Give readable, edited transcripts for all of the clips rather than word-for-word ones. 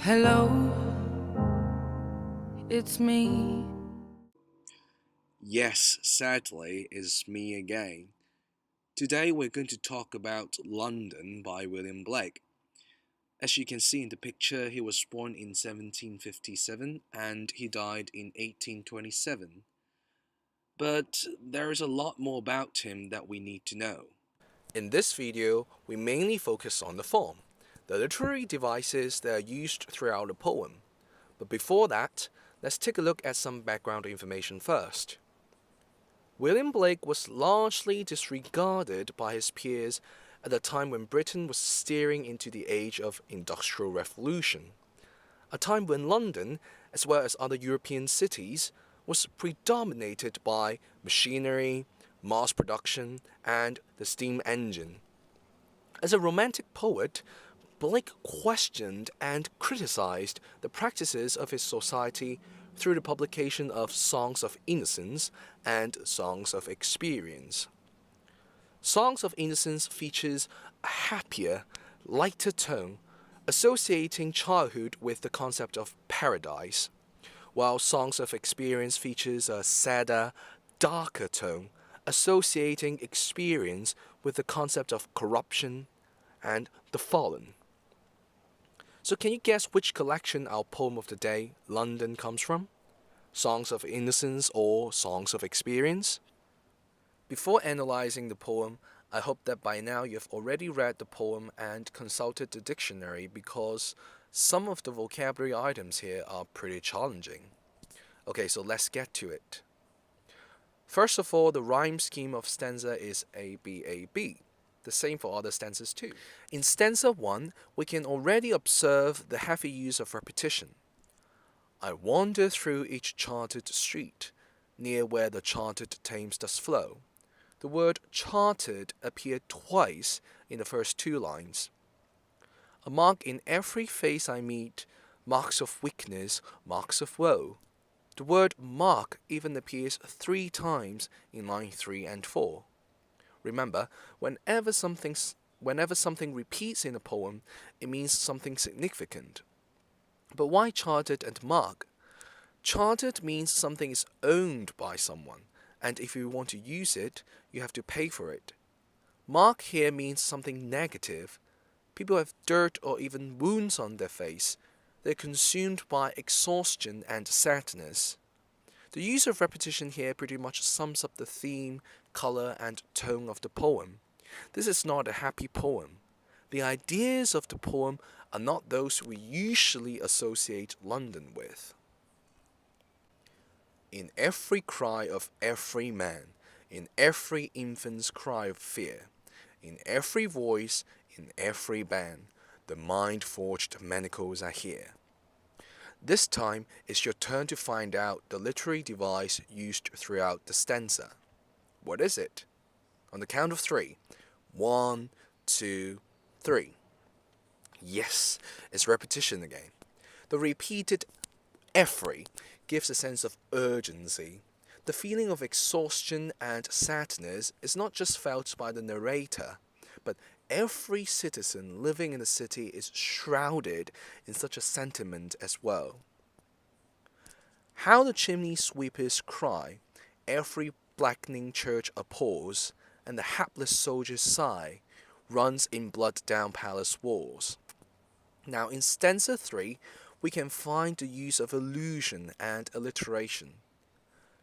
Hello, it's me. Yes, sadly, it's me again. Today we're going to talk about London by William Blake. As you can see in the picture, he was born in 1757 and he died in 1827. But there is a lot more about him that we need to know. In this video, we mainly focus on the form, the literary devices that are used throughout the poem. But before that, let's take a look at some background information first. William Blake was largely disregarded by his peers at a time when Britain was steering into the age of industrial revolution, a time when London, as well as other European cities, was predominated by machinery, mass production, and the steam engine. As a romantic poet, Blake questioned and criticized the practices of his society through the publication of Songs of Innocence and Songs of Experience. Songs of Innocence features a happier, lighter tone, associating childhood with the concept of paradise, while Songs of Experience features a sadder, darker tone, associating experience with the concept of corruption and the fallen. So can you guess which collection our poem of the day, London, comes from? Songs of Innocence or Songs of Experience? Before analyzing the poem, I hope that by now you've already read the poem and consulted the dictionary because some of the vocabulary items here are pretty challenging. Okay, so let's get to it. First of all, the rhyme scheme of stanza is ABAB. The same for other stanzas too. In stanza 1, we can already observe the heavy use of repetition. I wander through each charted street, near where the charted Thames does flow. The word charted appeared twice in the first two lines. A mark in every face I meet, marks of weakness, marks of woe. The word mark even appears 3 times in line 3 and 4. Remember, whenever something repeats in a poem, it means something significant. But why charted and mark? Charted means something is owned by someone, and if you want to use it, you have to pay for it. Mark here means something negative. People have dirt or even wounds on their face. They're consumed by exhaustion and sadness. The use of repetition here pretty much sums up the theme, color, and tone of the poem. This is not a happy poem. The ideas of the poem are not those we usually associate London with. In every cry of every man, in every infant's cry of fear, in every voice, in every band, the mind-forged manacles are here. This time, it's your turn to find out the literary device used throughout the stanza. What is it? On the count of 3. 1, 2, 3. Yes, it's repetition again. The repeated every gives a sense of urgency. The feeling of exhaustion and sadness is not just felt by the narrator, but every citizen living in the city is shrouded in such a sentiment as well. How the chimney sweepers cry, every blackening church abhors, and the hapless soldiers sigh, runs in blood down palace walls. Now in stanza 3, we can find the use of allusion and alliteration.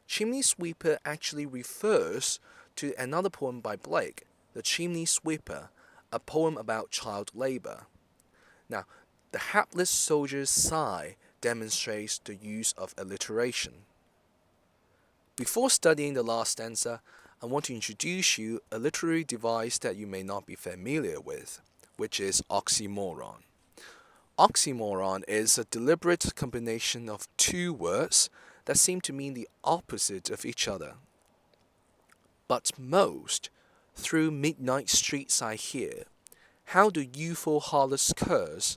Chimney Sweeper actually refers to another poem by Blake, The Chimney Sweeper, a poem about child labor. Now, the hapless soldier's sigh demonstrates the use of alliteration. Before studying the last stanza, I want to introduce you a literary device that you may not be familiar with, which is oxymoron. Oxymoron is a deliberate combination of 2 words that seem to mean the opposite of each other. But most, through midnight streets I hear, how the youthful harlot's curse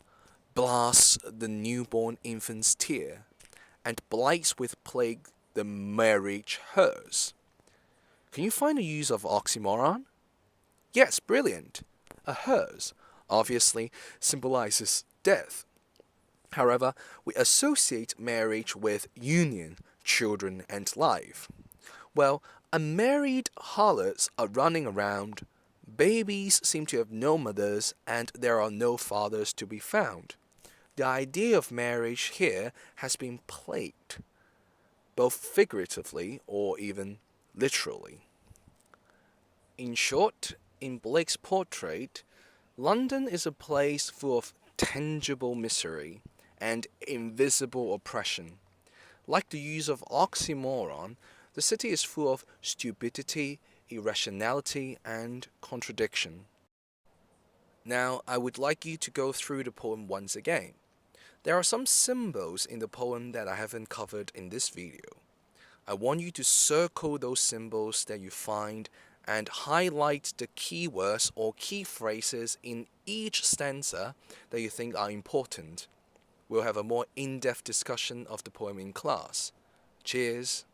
blasts the newborn infant's tear, and blights with plague the marriage hers. Can you find the use of oxymoron? Yes, brilliant. A hers obviously symbolizes death. However, we associate marriage with union, children, and life. Well, unmarried harlots are running around, babies seem to have no mothers, and there are no fathers to be found. The idea of marriage here has been plagued, both figuratively or even literally. In short, in Blake's portrait, London is a place full of tangible misery and invisible oppression. Like the use of oxymoron, the city is full of stupidity, irrationality, and contradiction. Now, I would like you to go through the poem once again. There are some symbols in the poem that I haven't covered in this video. I want you to circle those symbols that you find and highlight the keywords or key phrases in each stanza that you think are important. We'll have a more in-depth discussion of the poem in class. Cheers!